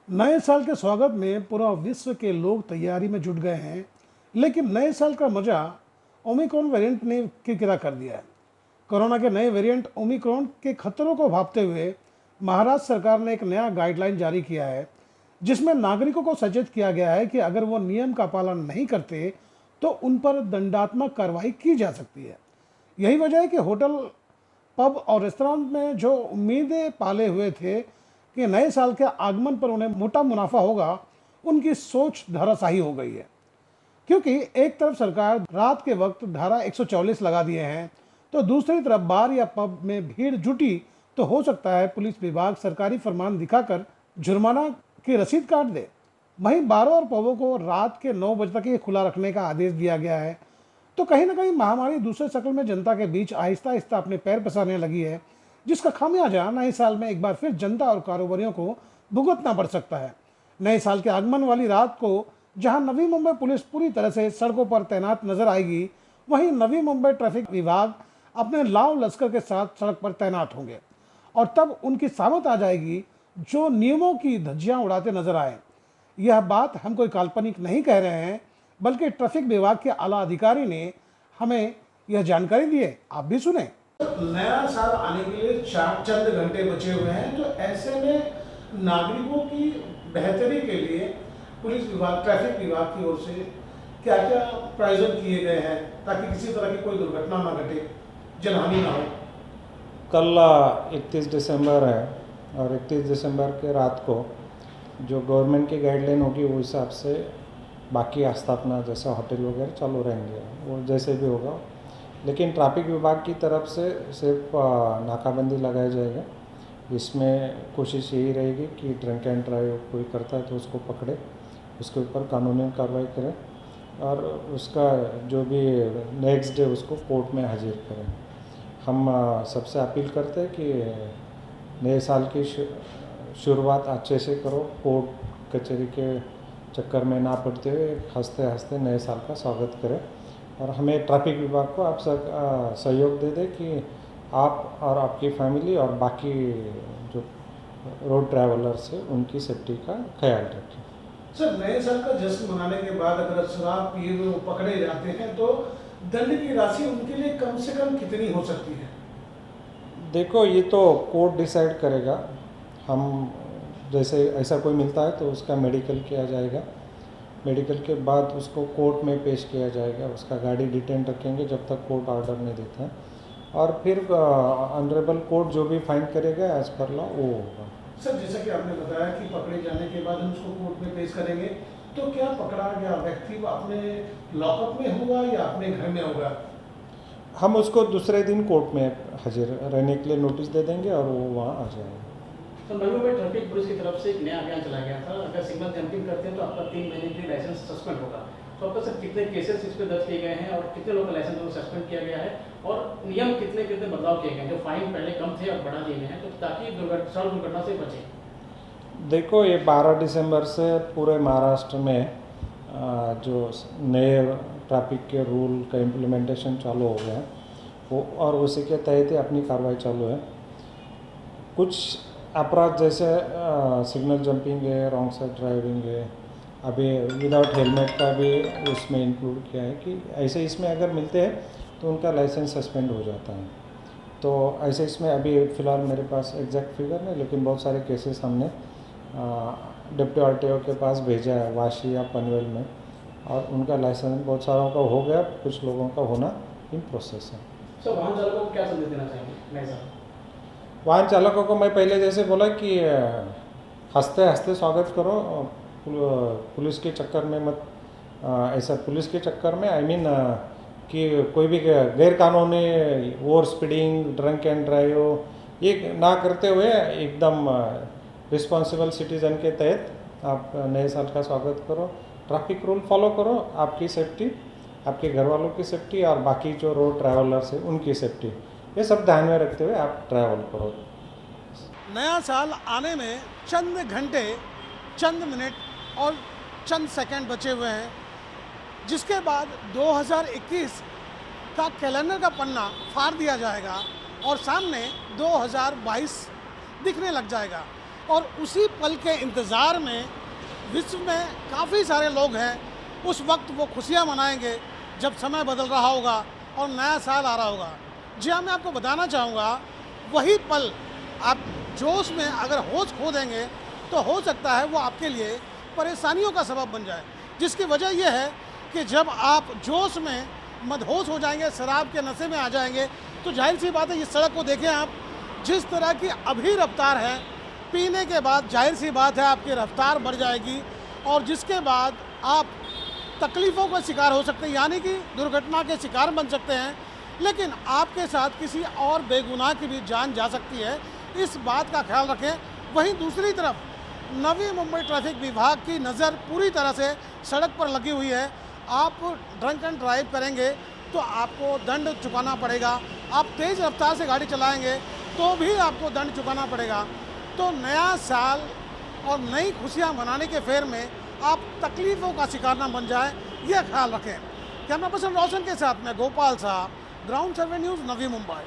नए साल के स्वागत में पूरा विश्व के लोग तैयारी में जुट गए हैं, लेकिन नए साल का मजा ओमिक्रॉन वेरिएंट ने किरकिरा कर दिया है। कोरोना के नए वेरिएंट ओमिक्रॉन के खतरों को भांपते हुए महाराष्ट्र सरकार ने एक नया गाइडलाइन जारी किया है, जिसमें नागरिकों को सचेत किया गया है कि अगर वो नियम का पालन नहीं करते तो उन पर दंडात्मक कार्रवाई की जा सकती है। यही वजह है कि होटल, पब और रेस्तरां में जो उम्मीदें पाले हुए थे कि नए साल के आगमन पर उन्हें मोटा मुनाफा होगा, उनकी सोच धराशायी हो गई है। क्योंकि एक तरफ सरकार रात के वक्त धारा 144 लगा दिए हैं, तो दूसरी तरफ बार या पब में भीड़ जुटी तो हो सकता है पुलिस विभाग सरकारी फरमान दिखाकर जुर्माना की रसीद काट दे। वहीं बारों और पबों को रात के 9 बजे तक ही खुला रखने का आदेश दिया गया है। तो कहीं ना कहीं महामारी दूसरे शक्ल में जनता के बीच आहिस्ता आहिस्ता अपने पैर पसारने लगी है, जिसका खामियाजा नए साल में एक बार फिर जनता और कारोबारियों को भुगतना पड़ सकता है। नए साल के आगमन वाली रात को जहां नवी मुंबई पुलिस पूरी तरह से सड़कों पर तैनात नजर आएगी, वहीं नवी मुंबई ट्रैफिक विभाग अपने लाव लश्कर के साथ सड़क पर तैनात होंगे और तब उनकी सामत आ जाएगी जो नियमों की धज्जियां उड़ाते नजर आए। यह बात हम कोई काल्पनिक नहीं कह रहे हैं, बल्कि ट्रैफिक विभाग के आला अधिकारी ने हमें यह जानकारी दी है। आप भी सुने। नया साल आने के लिए चंद घंटे बचे हुए हैं, तो ऐसे में नागरिकों की बेहतरी के लिए पुलिस विभाग, ट्रैफिक विभाग की ओर से क्या क्या प्रावधान किए गए हैं ताकि किसी तरह की कोई दुर्घटना ना घटे, जनहानि ना हो। कल 31 दिसंबर है और 31 दिसंबर के रात को जो गवर्नमेंट की गाइडलाइन होगी वो हिसाब से बाकी आस्थापना जैसा होटल वगैरह चालू रहेंगे, वो जैसे भी होगा। लेकिन ट्रैफिक विभाग की तरफ से सिर्फ नाकाबंदी लगाया जाएगा। इसमें कोशिश यही रहेगी कि ड्रिंक एंड ड्राइव कोई करता है तो उसको पकड़े, उसके ऊपर कानूनी कार्रवाई करें और उसका जो भी नेक्स्ट डे उसको कोर्ट में हाजिर करें। हम सबसे अपील करते हैं कि नए साल की शुरुआत अच्छे से करो, कोर्ट कचहरी के चक्कर में ना पड़ते हुए हंसते हंसते नए साल का स्वागत करें। और हमें ट्रैफिक विभाग को आप सब सहयोग दे दें कि आप और आपकी फैमिली और बाकी जो रोड ट्रैवलर्स है उनकी सेफ्टी का ख्याल रखें। सर, नए साल का जश्न मनाने के बाद अगर शराब पिए हुए पकड़े जाते हैं तो दंड की राशि उनके लिए कम से कम कितनी हो सकती है? देखो, ये तो कोर्ट डिसाइड करेगा। हम जैसे ऐसा कोई मिलता है तो उसका मेडिकल किया जाएगा, मेडिकल के बाद उसको कोर्ट में पेश किया जाएगा, उसका गाड़ी डिटेन रखेंगे जब तक कोर्ट ऑर्डर नहीं देता है, और फिर ऑनरेबल कोर्ट जो भी फाइन करेगा एज पर लॉ वो होगा। सर, जैसा कि आपने बताया कि पकड़े जाने के बाद हम उसको कोर्ट में पेश करेंगे, तो क्या पकड़ा गया व्यक्ति अपने लॉकअप में होगा या अपने घर में होगा? हम उसको दूसरे दिन कोर्ट में हाजिर रहने के लिए नोटिस दे देंगे और वो वहाँ आ जाएगा। तो नवी मुंबई ट्रैफिक पुलिस की तरफ से एक नया अभियान चलाया गया था, अगर सिग्नल जंपिंग करते हैं तो आपका 3 महीने के लिए लाइसेंस सस्पेंड होगा। तो आपका सर कितने केसेस इस पर दर्ज किए गए हैं और कितने लोगों का लाइसेंस को सस्पेंड किया गया है और नियम कितने कितने बदलाव किए गए हैं, जो फाइन पहले कम थे और बढ़ा दिए गए हैं, तो ताकि सड़क दुर्घटना से बचें? देखो, ये 12 दिसंबर से पूरे महाराष्ट्र में जो नए ट्रैफिक के रूल का इम्प्लीमेंटेशन चालू हो गया है वो, और उसी के तहत ही अपनी कार्रवाई चालू है। कुछ अपराध जैसे सिग्नल जंपिंग है, रॉन्ग साइड ड्राइविंग है, अभी विदाउट हेलमेट का भी उसमें इंक्लूड किया है कि ऐसे इसमें अगर मिलते हैं तो उनका लाइसेंस सस्पेंड हो जाता है। तो ऐसे इसमें अभी फ़िलहाल मेरे पास एग्जैक्ट फिगर नहीं, लेकिन बहुत सारे केसेस हमने डिप्टी आरटीओ के पास भेजा है वाशी या पनवेल में, और उनका लाइसेंस बहुत सारों का हो गया, कुछ लोगों का होना इन प्रोसेस है। सर, वाहन चालकों को क्या संदेश देना चाहेंगे नए साल? वाहन चालकों को मैं पहले जैसे बोला कि हंसते हंसते स्वागत करो, पुलिस के चक्कर में मत, ऐसा पुलिस के चक्कर में कि कोई भी गैर कानूनी over speeding, drunk and drive ये ना करते हुए एकदम रिस्पॉन्सिबल सिटीज़न के तहत आप नए साल का स्वागत करो, ट्रैफिक रूल फॉलो करो, आपकी सेफ्टी, आपके घर वालों की सेफ्टी और बाकी जो रोड ट्रैवलर्स है उनकी सेफ्टी, ये सब ध्यान में रखते हुए आप ट्रैवल करो। नया साल आने में चंद घंटे, चंद मिनट और चंद सेकंड बचे हुए हैं, जिसके बाद 2021 का कैलेंडर का पन्ना फाड़ दिया जाएगा और सामने 2022 दिखने लग जाएगा। और उसी पल के इंतज़ार में विश्व में काफ़ी सारे लोग हैं। उस वक्त वो खुशियाँ मनाएंगे जब समय बदल रहा होगा और नया साल आ रहा होगा। जी हाँ, मैं आपको बताना चाहूँगा, वही पल आप जोश में अगर होश खो देंगे तो हो सकता है वो आपके लिए परेशानियों का सबब बन जाए, जिसकी वजह यह है कि जब आप जोश में मदहोश हो जाएंगे, शराब के नशे में आ जाएंगे, तो जाहिर सी बात है इस सड़क को देखें आप, जिस तरह की अभी रफ्तार है, पीने के बाद जाहिर सी बात है आपकी रफ्तार बढ़ जाएगी और जिसके बाद आप तकलीफ़ों का शिकार हो सकते हैं, यानी कि दुर्घटना के शिकार बन सकते हैं। लेकिन आपके साथ किसी और बेगुनाह की भी जान जा सकती है, इस बात का ख्याल रखें। वहीं दूसरी तरफ नवी मुंबई ट्रैफिक विभाग की नज़र पूरी तरह से सड़क पर लगी हुई है। आप ड्रंक एंड ड्राइव करेंगे तो आपको दंड चुकाना पड़ेगा, आप तेज़ रफ्तार से गाड़ी चलाएंगे तो भी आपको दंड चुकाना पड़ेगा। तो नया साल और नई खुशियां मनाने के फेर में आप तकलीफ़ों का शिकार ना बन जाए, यह ख्याल रखें। कैमरा पर्सन रोशन के साथ मैं गोपाल साहब, ग्राउंड सर्वे न्यूज़, नवी मुंबई।